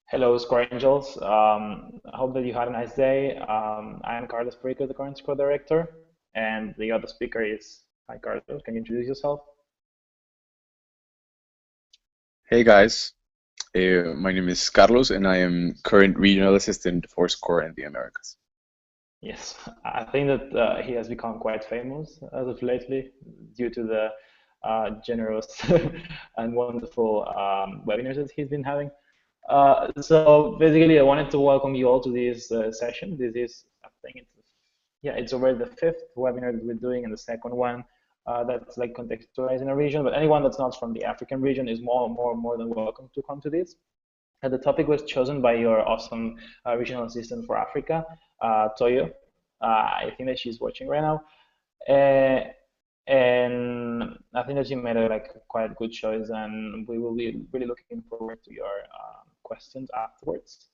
Hello, Score Angels. I hope that you had a nice day. I'm Carlos Pericas, the current Score Director, and the other speaker is, hi Carlos, can you introduce yourself? Hey guys, my name is Carlos and I am current regional assistant for SCORA in the Americas. Yes, I think that he has become quite famous as of lately due to the generous and wonderful webinars that he's been having. So basically, I wanted to welcome you all to this session. This is, I think yeah, it's already the fifth webinar that we're doing, and the second one that's like contextualizing a region. But anyone that's not from the African region is more than welcome to come to this. And the topic was chosen by your awesome regional assistant for Africa, Toyo. I think that she's watching right now. Uh, and I think that she made a like quite good choice, and we will be really looking forward to your questions afterwards.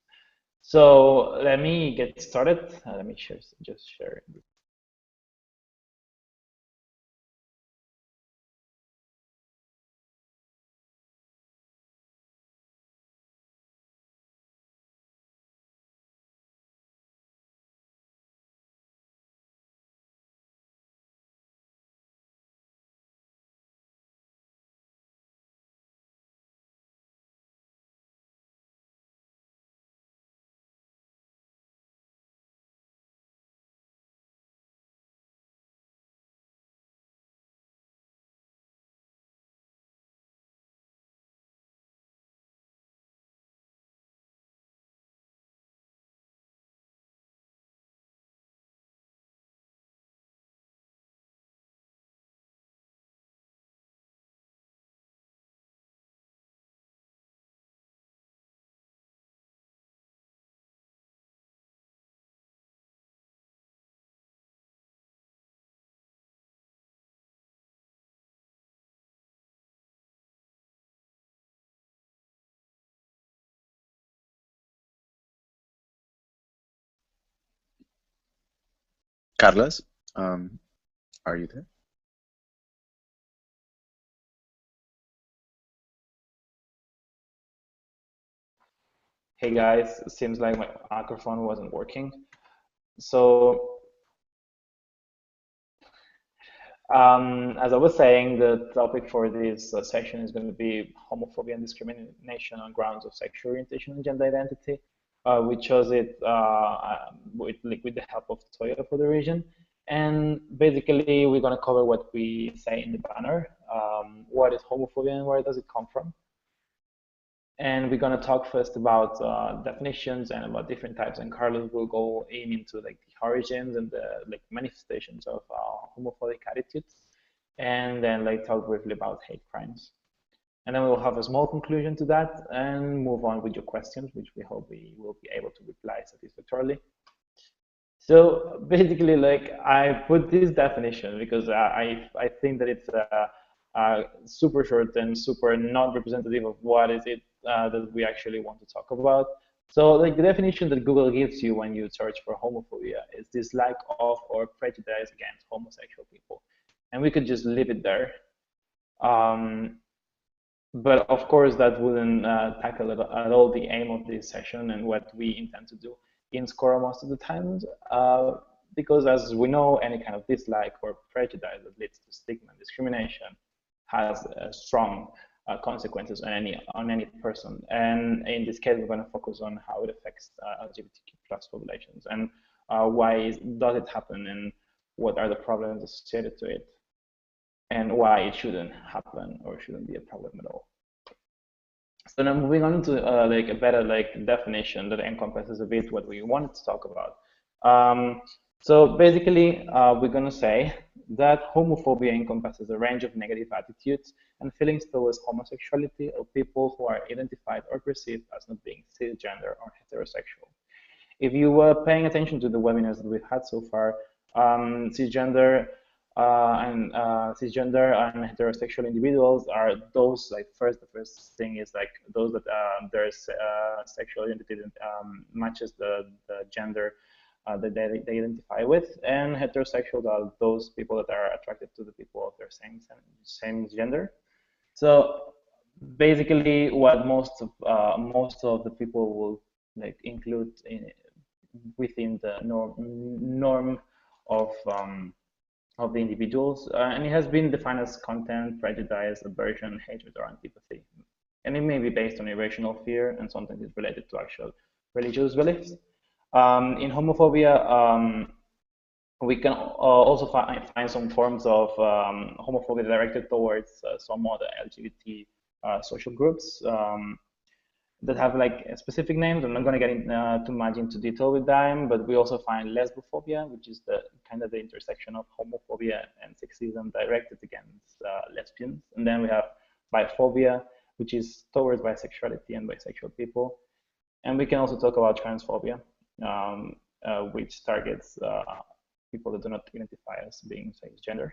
So let me get started. Let me just share. Carlos, um, are you there? Hey guys, it seems like my microphone wasn't working. So, as I was saying, the topic for this session is going to be homophobia and discrimination on grounds of sexual orientation and gender identity. We chose it with the help of Toyota for the region. And basically, we're going to cover what we say in the banner. What is homophobia and where does it come from? And we're going to talk first about definitions and about different types. And Carlos will go into like the origins and the like manifestations of homophobic attitudes, and then like talk briefly about hate crimes. And then we'll have a small conclusion to that and move on with your questions, which we hope we will be able to reply satisfactorily. So basically, like I put this definition because I think that it's super short and super not representative of what is it that we actually want to talk about. So like the definition that Google gives you when you search for homophobia is dislike of or prejudice against homosexual people, and we could just leave it there. Um, but of course, that wouldn't tackle at all the aim of this session and what we intend to do in Scora most of the times, because as we know, any kind of dislike or prejudice that leads to stigma and discrimination has strong consequences on any person. And in this case, we're going to focus on how it affects LGBTQ plus populations and does it happen and what are the problems associated to it and why it shouldn't happen or shouldn't be a problem at all. So now moving on to like a better like definition that encompasses a bit what we wanted to talk about. So basically, we're going to say that homophobia encompasses a range of negative attitudes and feelings towards homosexuality or people who are identified or perceived as not being cisgender or heterosexual. If you were paying attention to the webinars that we've had so far, cisgender and heterosexual individuals are those like the first thing is like those that their sexual identity matches the gender that they identify with, and heterosexual are those people that are attracted to the people of their same gender. So basically what most of the people will like include within the norm of the individuals, and it has been defined as content, prejudice, aversion, hatred, or antipathy, and it may be based on irrational fear, and sometimes it's related to actual religious beliefs. In homophobia, we can also find some forms of homophobia directed towards some other LGBT social groups that have like specific names. I'm not going to get too much into detail with them, but we also find lesbophobia, which is the kind of the intersection of homophobia and sexism directed against lesbians. And then we have biphobia, which is towards bisexuality and bisexual people. And we can also talk about transphobia, which targets people that do not identify as being cisgender.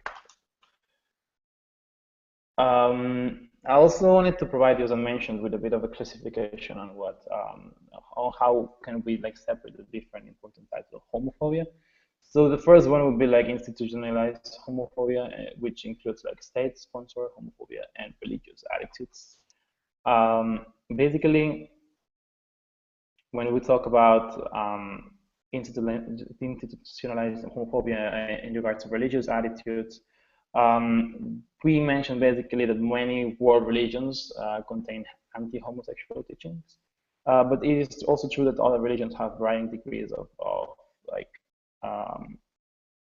I also wanted to provide you, as I mentioned, with a bit of a classification on what, how can we like separate the different important types of homophobia. So the first one would be like institutionalized homophobia, which includes like state-sponsored homophobia and religious attitudes. Basically, when we talk about institutionalized homophobia in regards to religious attitudes, we mentioned basically that many world religions contain anti-homosexual teachings, but it is also true that other religions have varying degrees of like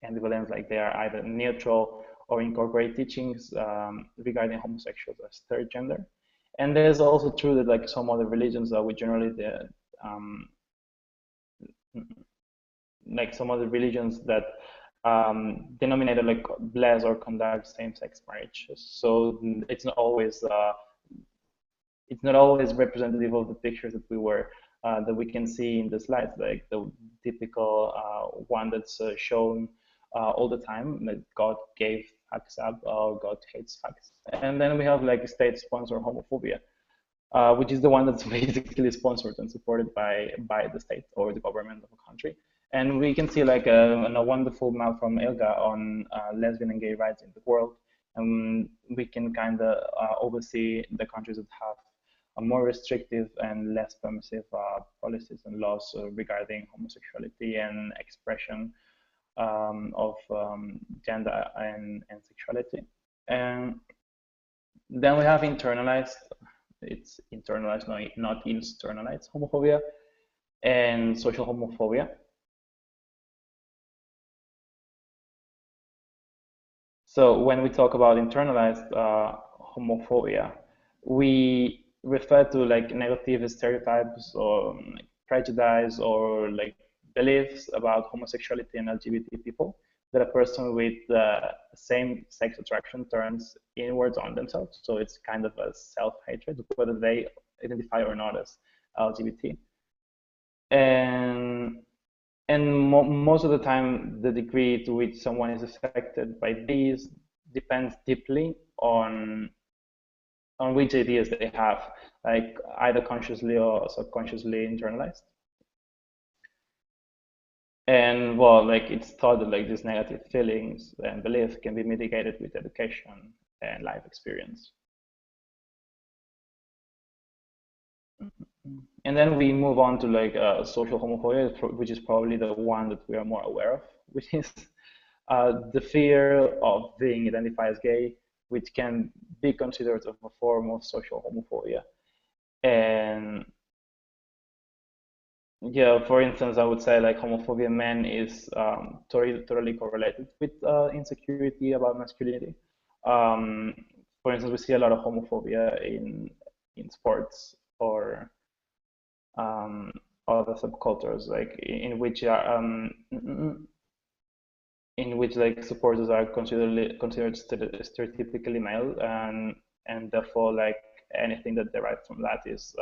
ambivalence, like they are either neutral or incorporate teachings regarding homosexuals as third gender. And there's also true that like some other religions we generally like some other religions that denominated like bless or conduct same-sex marriages. So it's not always representative of the pictures that we can see in the slides, like the typical one that's shown all the time, that God gave fucks up or God hates fucks. And then we have like state-sponsored homophobia, which is the one that's basically sponsored and supported by the state or the government of a country. And we can see like a wonderful map from Elga on lesbian and gay rights in the world. And we can kind of oversee the countries that have a more restrictive and less permissive policies and laws regarding homosexuality and expression of gender and sexuality. And then we have internalized, it's internalized, not externalized homophobia and social homophobia. So when we talk about internalized homophobia, we refer to like negative stereotypes or like, prejudice or like beliefs about homosexuality and LGBT people that a person with the same sex attraction turns inwards on themselves. So it's kind of a self-hatred, whether they identify or not as LGBT. And most of the time, the degree to which someone is affected by these depends deeply on which ideas they have, like either consciously or subconsciously internalized. And well, like it's thought that like these negative feelings and beliefs can be mitigated with education and life experience. And then we move on to like social homophobia, which is probably the one that we are more aware of, which is the fear of being identified as gay, which can be considered a form of social homophobia. And yeah, for instance, I would say like homophobia in men is totally correlated with insecurity about masculinity. For instance, we see a lot of homophobia in sports or other subcultures, like in which like supporters are considered stereotypically male, and therefore like anything that derives from that is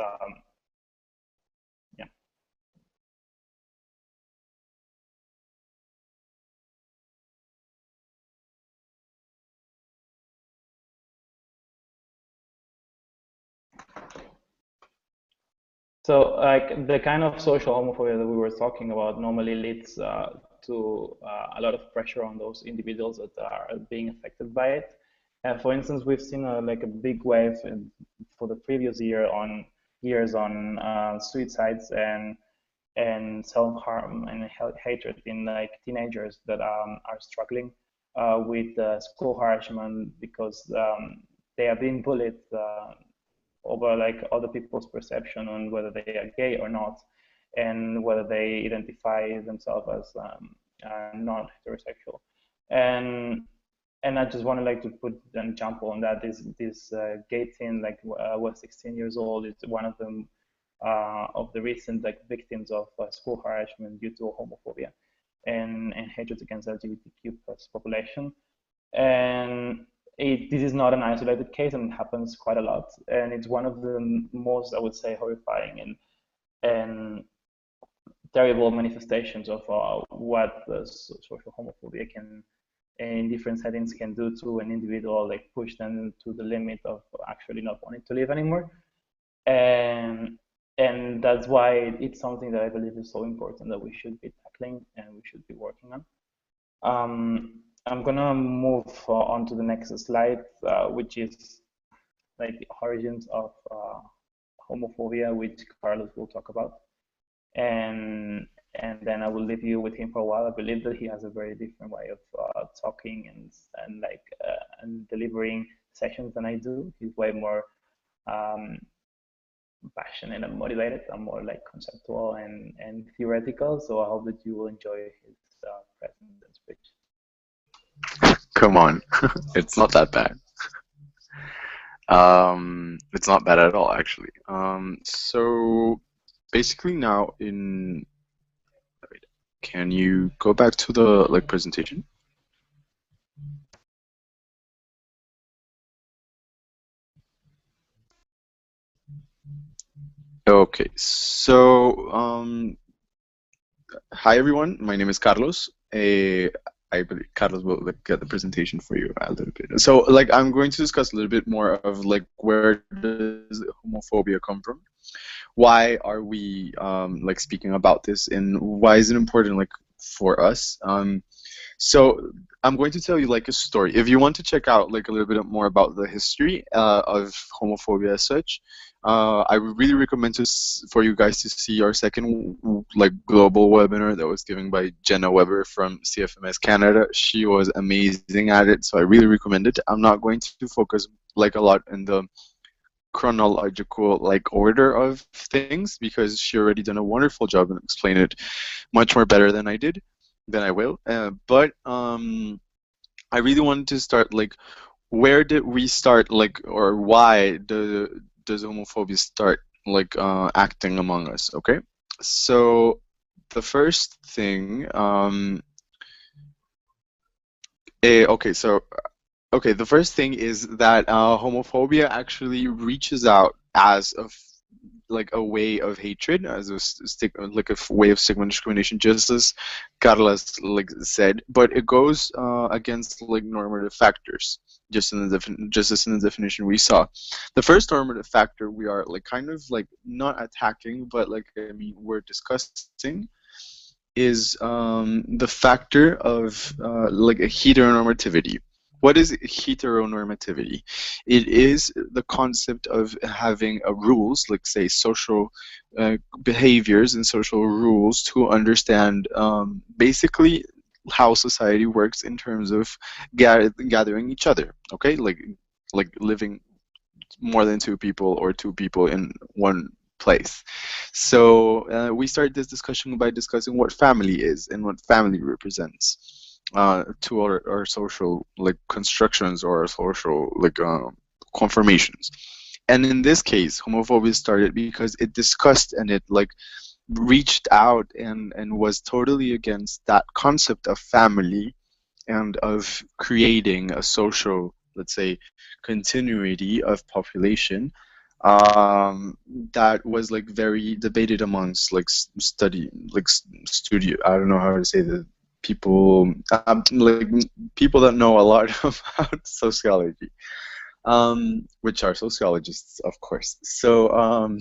yeah. So like the kind of social homophobia that we were talking about normally leads to a lot of pressure on those individuals that are being affected by it. For instance, we've seen like a big wave for the previous years on suicides and self-harm and hatred in like teenagers that are struggling with school harassment because they are being bullied over like other people's perception on whether they are gay or not, and whether they identify themselves as not heterosexual. And and I just want to like to put an example on that. This gay teen like was 16 years old. It's one of the recent like victims of school harassment due to homophobia and hatred against LGBTQ plus population. And this is not an isolated case, and it happens quite a lot. And it's one of the most, I would say, horrifying and terrible manifestations of what social homophobia can, in different settings, can do to an individual, like push them to the limit of actually not wanting to live anymore. And and that's why it's something that I believe is so important that we should be tackling and we should be working on. I'm gonna move on to the next slide, which is like the origins of homophobia, which Carlos will talk about, and then I will leave you with him for a while. I believe that he has a very different way of talking and like and delivering sessions than I do. He's way more um, passionate and motivated. I'm more like conceptual and theoretical. So I hope that you will enjoy his presence and speech. Come on, it's not that bad. It's not bad at all, actually. So basically now in, wait, can you go back to the like presentation? Okay, so hi everyone, my name is Carlos. I believe Carlos will like, get the presentation for you a little bit. So like I'm going to discuss a little bit more of like where does homophobia come from? Why are we like speaking about this, and why is it important like for us? So I'm going to tell you like a story. If you want to check out like a little bit more about the history of homophobia as such, I would really recommend for you guys to see our second like global webinar that was given by Jenna Weber from CFMS Canada. She was amazing at it, so I really recommend it. I'm not going to focus like a lot in the chronological like order of things because she already done a wonderful job and explained it much more better than I did, than I will. But I really wanted to start like where did we start like or why does homophobia start like acting among us? Okay, so the first thing okay, so okay, the first thing is that homophobia actually reaches out as like a way of hatred, as like a way of stigma and discrimination, just as Carlos like said, but it goes against like normative factors, just as in the definition we saw. The first normative factor we are like kind of like not attacking, but like I mean we're discussing is the factor of like a heteronormativity. What is heteronormativity? It is the concept of having rules, like say social behaviors and social rules to understand basically how society works in terms of gathering each other. Okay, like living more than two people or two people in one place. So we start this discussion by discussing what family is and what family represents to our social like constructions or our social like conformations. And in this case, homophobia started because it discussed and it like reached out and was totally against that concept of family and of creating a social, let's say, continuity of population that was like very debated amongst like studio. I don't know how to say the people, like people that know a lot about sociology, which are sociologists, of course. So,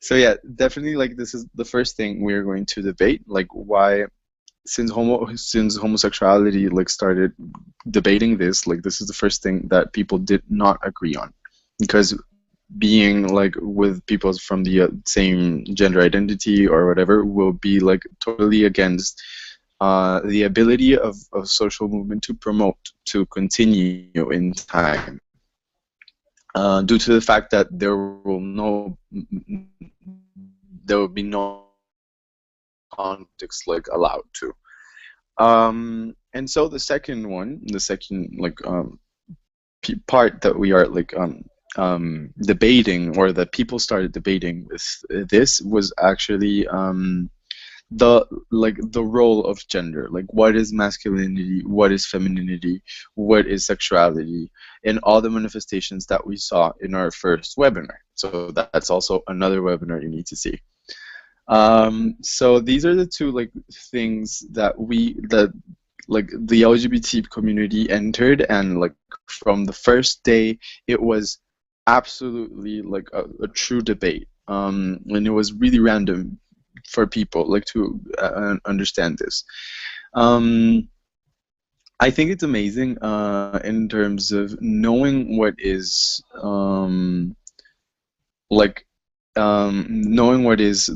so yeah, definitely like this is the first thing we're going to debate, like why since homosexuality like started debating this, like this is the first thing that people did not agree on, because being like with people from the same gender identity or whatever will be like totally against the ability of social movement to promote, to continue in time, due to the fact that there will be no context like allowed to. And so the second like part that we are like debating, or that people started debating with this, was actually the role of gender, like what is masculinity, what is femininity, what is sexuality, and all the manifestations that we saw in our first webinar. So that's also another webinar you need to see. So these are the two like things that like the LGBT community entered, and like from the first day it was absolutely like a true debate, and it was really random for people like to understand this. I think it's amazing in terms of knowing what is like knowing what is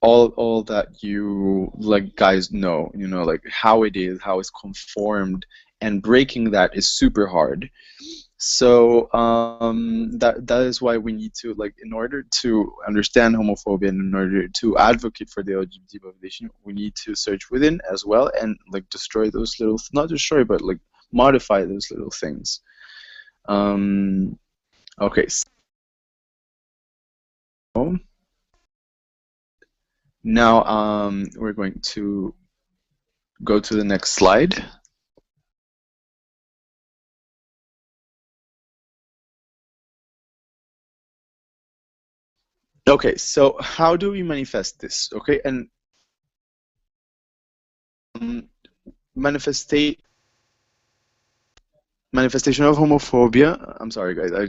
all that you like guys know, you know, like how it is, how it's conformed, and breaking that is super hard. So that is why we need to, like, in order to understand homophobia and in order to advocate for the LGBT population, we need to search within as well, and like destroy those little, not destroy, but like modify those little things. Okay, so now we're going to go to the next slide. Okay, so how do we manifest this? Okay, and manifestation of homophobia. I'm sorry, guys. I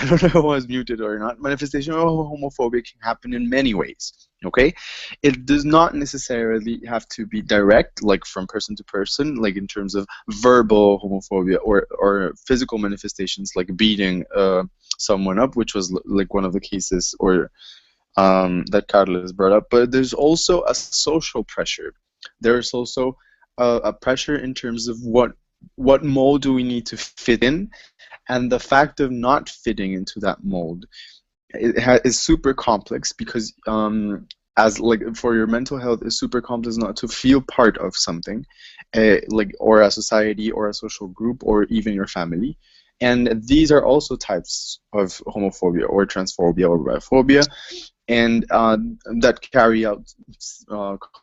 don't know if I was muted or not. Manifestation of homophobia can happen in many ways. Okay, it does not necessarily have to be direct, like from person to person, like in terms of verbal homophobia, or physical manifestations, like beating someone up, which was like one of the cases or that Carlos brought up. But there's also a social pressure. There's also a pressure in terms of what mold do we need to fit in, and the fact of not fitting into that mold is super complex, because as like for your mental health, it's super complex not to feel part of something, like, or a society or a social group or even your family. And these are also types of homophobia or transphobia or biphobia, and that carry out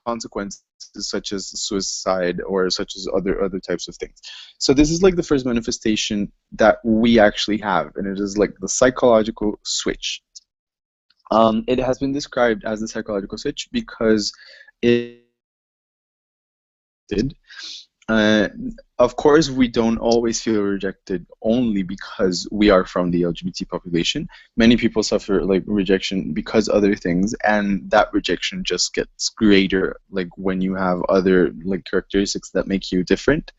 consequences such as suicide or such as other types of things. So this is like the first manifestation that we actually have, and it is like the psychological switch. It has been described as the psychological switch because it did. Of course, we don't always feel rejected only because we are from the LGBT population. Many people suffer like rejection because other things, and that rejection just gets greater like when you have other like characteristics that make you different.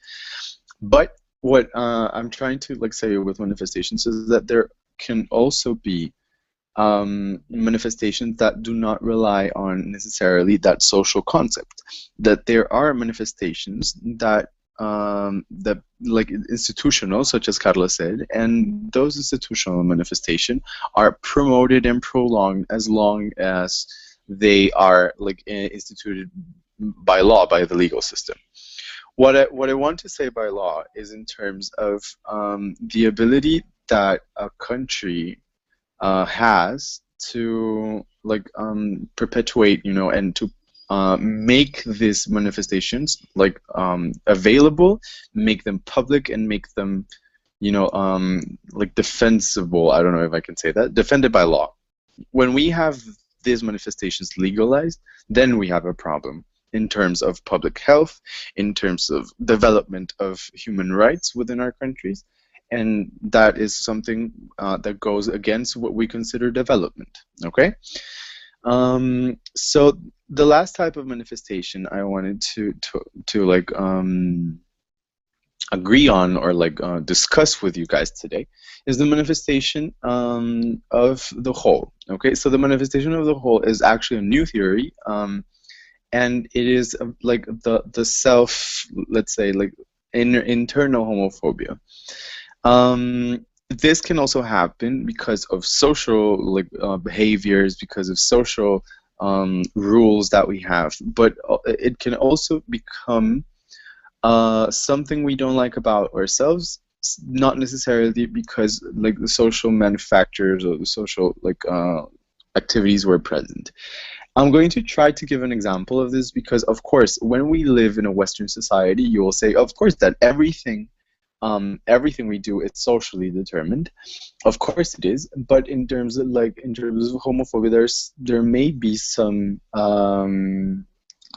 But what I'm trying to like say with manifestations is that there can also be manifestations that do not rely on necessarily that social concept. That there are manifestations that that like institutional, such as Carla said, and those institutional manifestations are promoted and prolonged as long as they are like instituted by law, by the legal system. What I want to say by law is in terms of the ability that a country has to like perpetuate, you know, and to make these manifestations like available, make them public, and make them, you know, like defensible. I don't know if I can say that, defended by law. When we have these manifestations legalized, then we have a problem in terms of public health, in terms of development of human rights within our countries, and that is something that goes against what we consider development. Okay, So the last type of manifestation I wanted to like agree on or like discuss with you guys today is the manifestation of the whole. Okay, so the manifestation of the whole is actually a new theory, and it is like the self, let's say, like internal homophobia. This can also happen because of social like behaviors, because of social rules that we have, but it can also become something we don't like about ourselves, not necessarily because like the social manufacturers or the social like activities were present. I'm going to try to give an example of this because, of course, when we live in a Western society, you will say, of course, that everything we do is socially determined. Of course it is, but in terms of homophobia, there may be some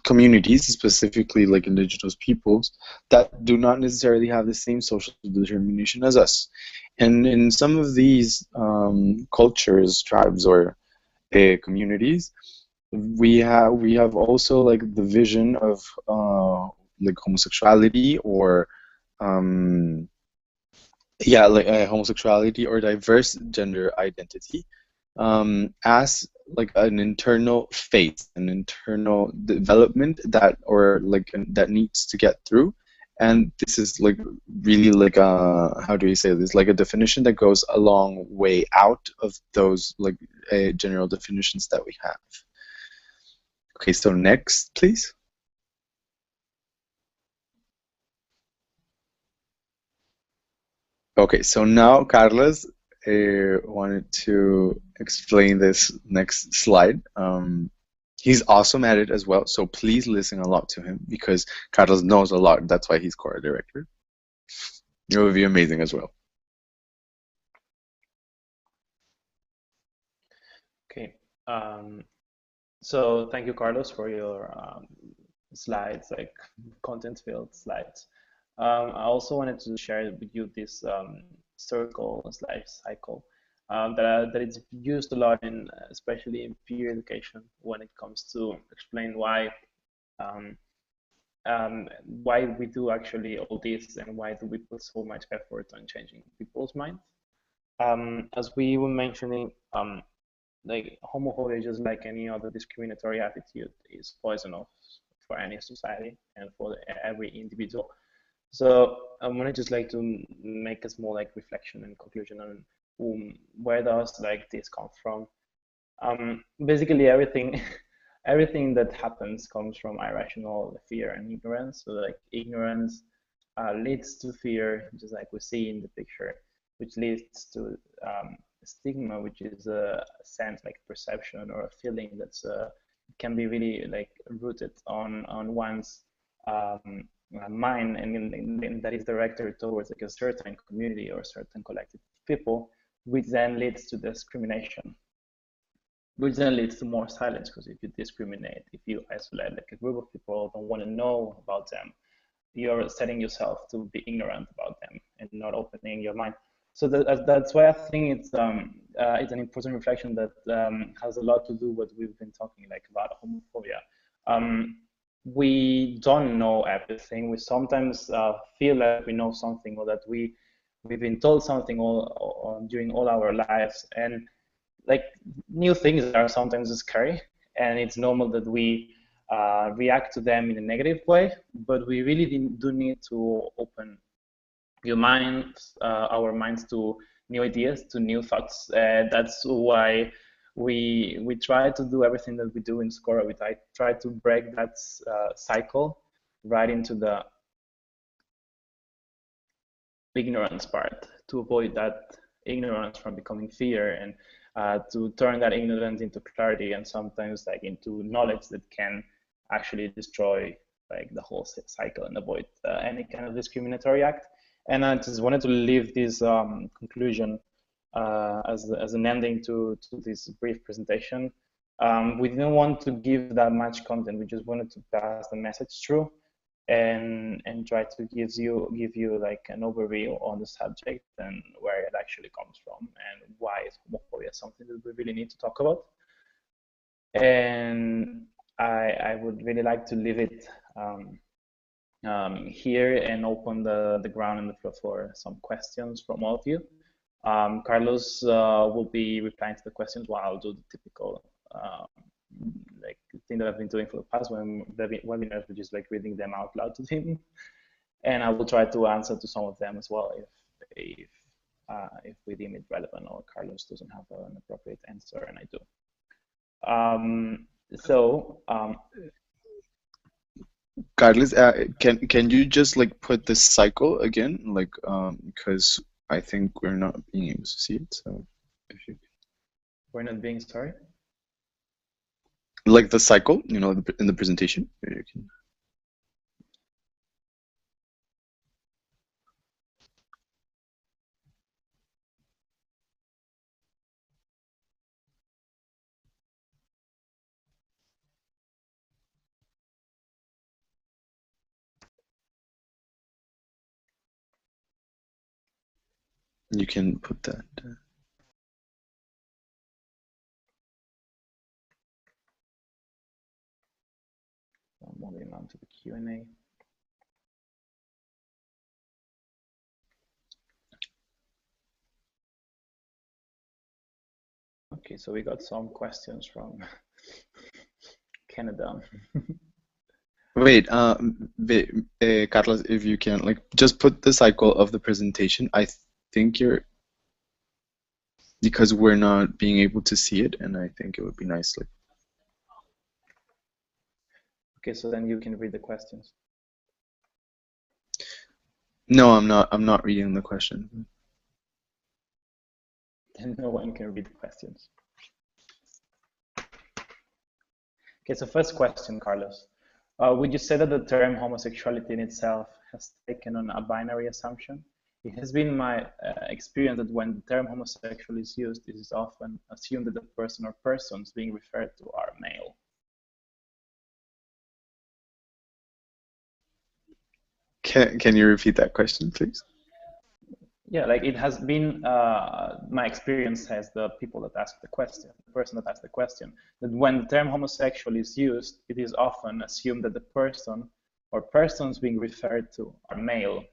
communities, specifically like indigenous peoples, that do not necessarily have the same social determination as us. And in some of these cultures, tribes, or communities, we have also like the vision of like homosexuality or um, yeah, like homosexuality or diverse gender identity as like an internal phase, an internal development that or like that needs to get through. And this is like really like how do you say this? Like a definition that goes a long way out of those like general definitions that we have. Okay, so next, please. Okay, so now Carlos wanted to explain this next slide. He's awesome at it as well, so please listen a lot to him because Carlos knows a lot. That's why he's core director. It will be amazing as well. Okay. So thank you, Carlos, for your slides, like content-filled slides. I also wanted to share with you this circle slash cycle that it's used a lot in, especially in peer education, when it comes to explain um, why we do actually all this and why do we put so much effort on changing people's minds. As we were mentioning, like homophobia, just like any other discriminatory attitude, is poisonous for any society and for every individual. So I'm gonna just like to make a small like reflection and conclusion on where does like this come from. Basically everything everything that happens comes from irrational fear and ignorance. So like ignorance leads to fear, just like we see in the picture, which leads to stigma, which is a sense like perception or a feeling that's can be really like rooted on one's um, mind, and that is directed towards like a certain community or certain collective people, which then leads to discrimination, which then leads to more silence, because if you discriminate, if you isolate like a group of people, don't want to know about them, you're setting yourself to be ignorant about them and not opening your mind. So that's why I think it's an important reflection that has a lot to do with what we've been talking like about homophobia. We don't know everything. We sometimes feel like we know something, or that we've been told something all during all our lives, and like new things are sometimes scary, and it's normal that we react to them in a negative way, but we really do need to open our minds to new ideas, to new thoughts. That's why we try to do everything that we do in SCORA. We try to break that cycle right into the ignorance part, to avoid that ignorance from becoming fear, and to turn that ignorance into clarity, and sometimes like into knowledge that can actually destroy like the whole cycle and avoid any kind of discriminatory act. And I just wanted to leave this conclusion as an ending to this brief presentation. We didn't want to give that much content. We just wanted to pass the message through, and try to give you like an overview on the subject and where it actually comes from and why is homophobia something that we really need to talk about. And I would really like to leave it here and open the ground and the floor for some questions from all of you. Carlos will be replying to the questions while I'll do the typical like thing that I've been doing for the past webinars, which is like reading them out loud to him. And I will try to answer to some of them as well if we deem it relevant or Carlos doesn't have an appropriate answer and I do. So Carlos, can you just like put the cycle again, like because I think we're not being able to see it. So if you we're not being sorry. like the cycle, in the presentation, you can. You can put that. Moving on to the Q&A. Okay, so we got some questions from Canada. Wait, Carlos, if you can, like, just put the cycle of the presentation. I think because we're not being able to see it, and I think it would be nice, like. Okay, so then you can read the questions. No, I'm not. I'm not reading the question. Then no one can read the questions. Okay, so first question, Carlos. Would you say that the term homosexuality in itself has taken on a binary assumption? It has been my experience that when the term homosexual is used, it is often assumed that the person or persons being referred to are male. Can you repeat that question, please? Yeah, like it has been my experience as the people that ask the question, the person that asked the question, that when the term homosexual is used, it is often assumed that the person or persons being referred to are male.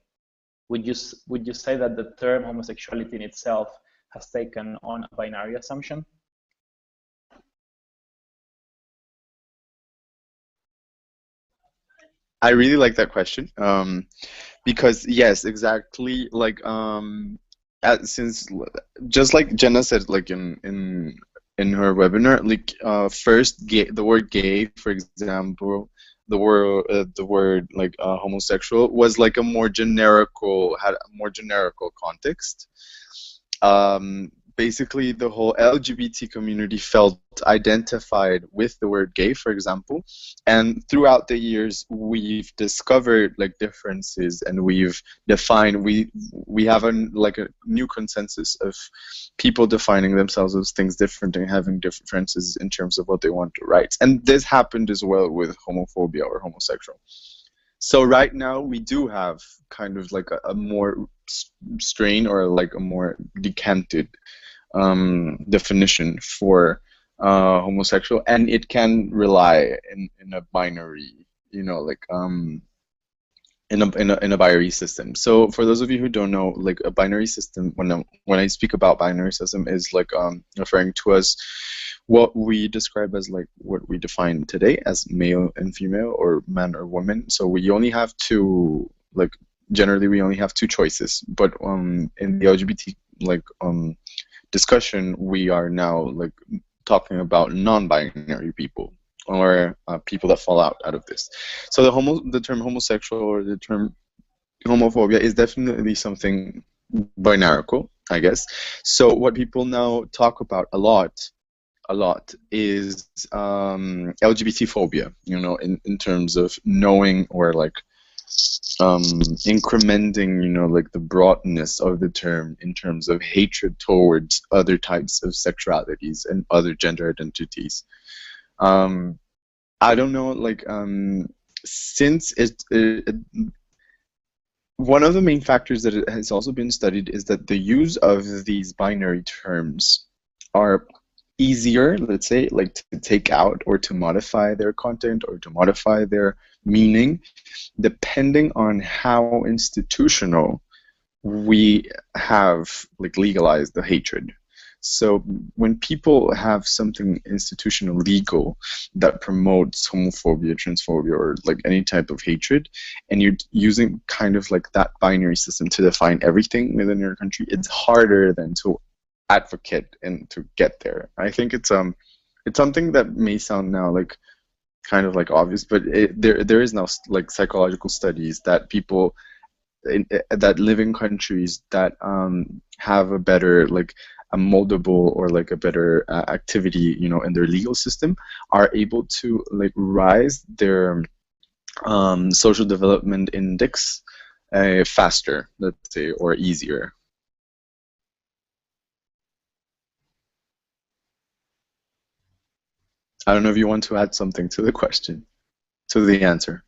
Would you say that the term homosexuality in itself has taken on a binary assumption? I really like that question. Because yes, exactly. Like since just like Jenna said, like in her webinar, like first gay, the word gay, for example, the word like homosexual was like a more generical had a more generical context. Basically the whole LGBT community felt identified with the word gay, for example, and throughout the years we've discovered like differences, and we've defined we have like a new consensus of people defining themselves as things different and having differences in terms of what they want to write. And this happened as well with homophobia or homosexual. So right now we do have kind of like a more strain, or like a more decanted definition for homosexual, and it can rely in a binary, like in a binary system. So for those of you who don't know, like a binary system, when I speak about binary system, is like referring to as what we describe as like what we define today as male and female, or man or woman. So we only have two, like generally we only have two choices, but in the LGBT like discussion, we are now like talking about non-binary people, or people that fall out of this. So the term homosexual, or the term homophobia, is definitely something binarical, I guess. So what people now talk about a lot is LGBT phobia, in terms of knowing, or like incrementing, like the broadness of the term in terms of hatred towards other types of sexualities and other gender identities. I don't know, like since one of the main factors that it has also been studied is that the use of these binary terms are easier, let's say, like to take out or to modify their content or to modify their meaning, depending on how institutional we have like legalized the hatred. So when people have something institutional legal that promotes homophobia, transphobia, or like any type of hatred, and you're using kind of like that binary system to define everything within your country, it's harder than to advocate and to get there. I think it's something that may sound now like kind of like obvious, but there is now like psychological studies that people that live in countries that have a better like a moldable or like a better activity, you know, in their legal system, are able to like rise their social development index faster, let's say, or easier. I don't know if you want to add something to the question, to the answer.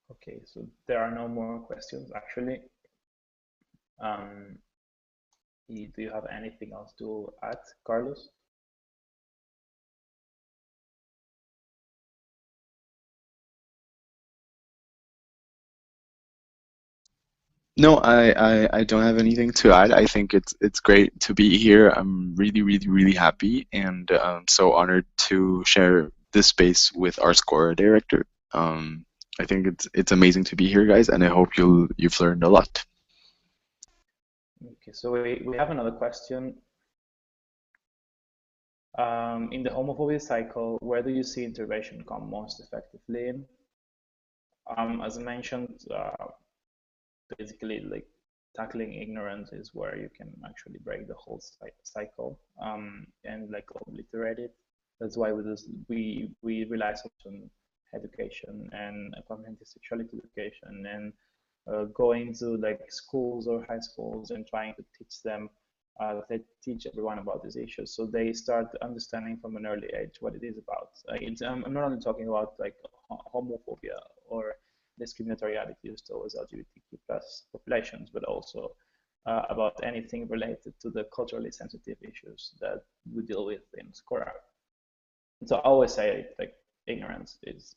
Okay, so there are no more questions actually. Um, do you have anything else to add, Carlos? No, I don't have anything to add. I think it's great to be here. I'm really, really, really happy and so honored to share this space with our SCORA director. I think it's amazing to be here, guys, and I hope you've learned a lot. Okay, so we have another question. In the homophobia cycle, where do you see intervention come most effectively in? As I mentioned, basically like tackling ignorance is where you can actually break the whole cycle and like obliterate it. That's why we rely so much on education and comprehensive sexuality education and going to like schools or high schools and trying to teach them they teach everyone about these issues so they start understanding from an early age what it is about. I'm not only talking about like homophobia or discriminatory attitudes towards LGBTQ plus populations, but also about anything related to the culturally sensitive issues that we deal with in SCORA. So I always say like ignorance is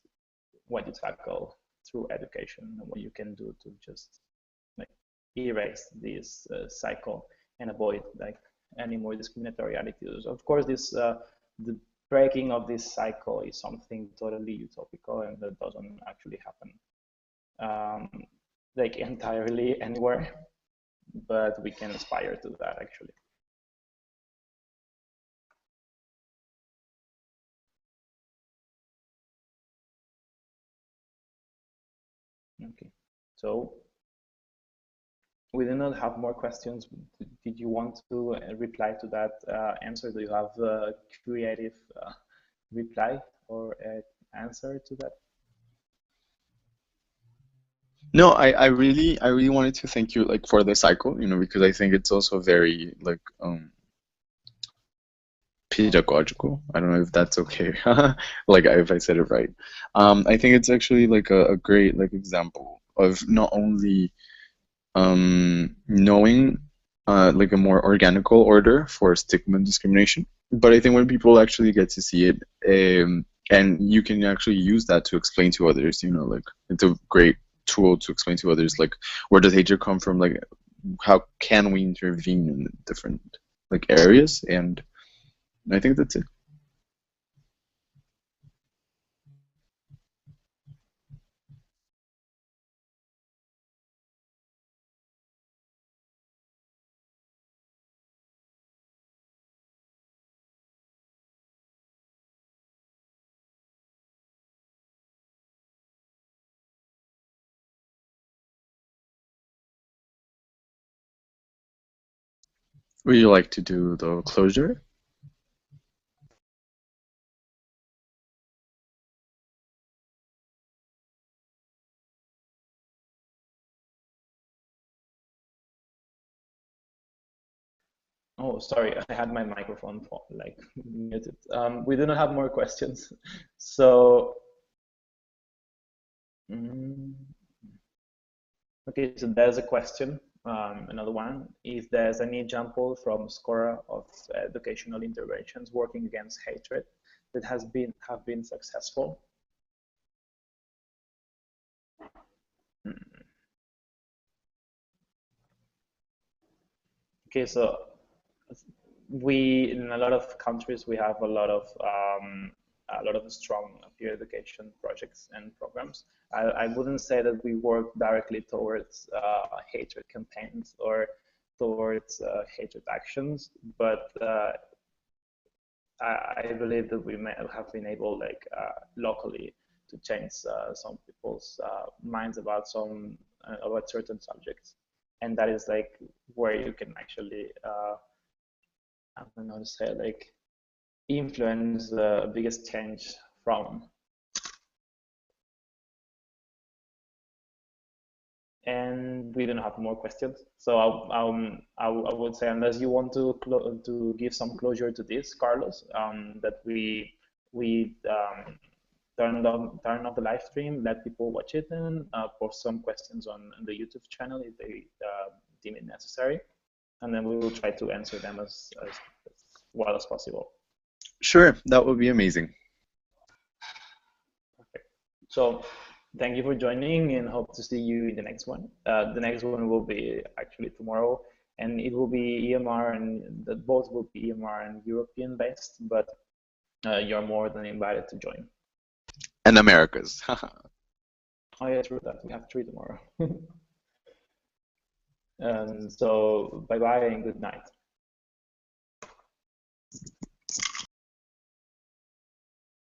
what you tackle through education and what you can do to just like erase this cycle and avoid like any more discriminatory attitudes. Of course, this the breaking of this cycle is something totally utopical and that doesn't actually happen like entirely anywhere, but we can aspire to that actually. Okay, so we do not have more questions. Did you want to reply to that answer? Do you have a creative reply or answer to that? No, I really wanted to thank you like for the cycle, you know, because I think it's also very like pedagogical. I don't know if that's okay. Like if I said it right. I think it's actually like a great like example of not only knowing like a more organical order for stigma and discrimination, but I think when people actually get to see it, and you can actually use that to explain to others, you know, like it's a great tool to explain to others, like where does hatred come from, like how can we intervene in different like areas, and I think that's it. Would you like to do the closure? Oh, sorry, I had my microphone like muted. We do not have more questions. So Mm. Okay, so there's a question, another one. If there's any example from SCORA of educational interventions working against hatred that have been successful? Mm. Okay, so we in a lot of countries we have a lot of strong peer education projects and programs. I wouldn't say that we work directly towards hatred campaigns or towards hatred actions, but I believe that we may have been able, like locally, to change some people's minds about certain subjects, and that is like where you can actually I don't know how to say, like influence the biggest change from. And we don't have more questions. So I would say, unless you want to give some closure to this, Carlos, that we turn off the live stream, let people watch it, and post some questions on the YouTube channel if they deem it necessary, and then we will try to answer them as well as possible. Sure, that would be amazing. Perfect. So thank you for joining, and hope to see you in the next one. The next one will be actually tomorrow, and it will be EMR, and both will be EMR and European based, but you're more than invited to join. And Americas. Oh yeah, true that. We have three tomorrow. So bye bye and good night.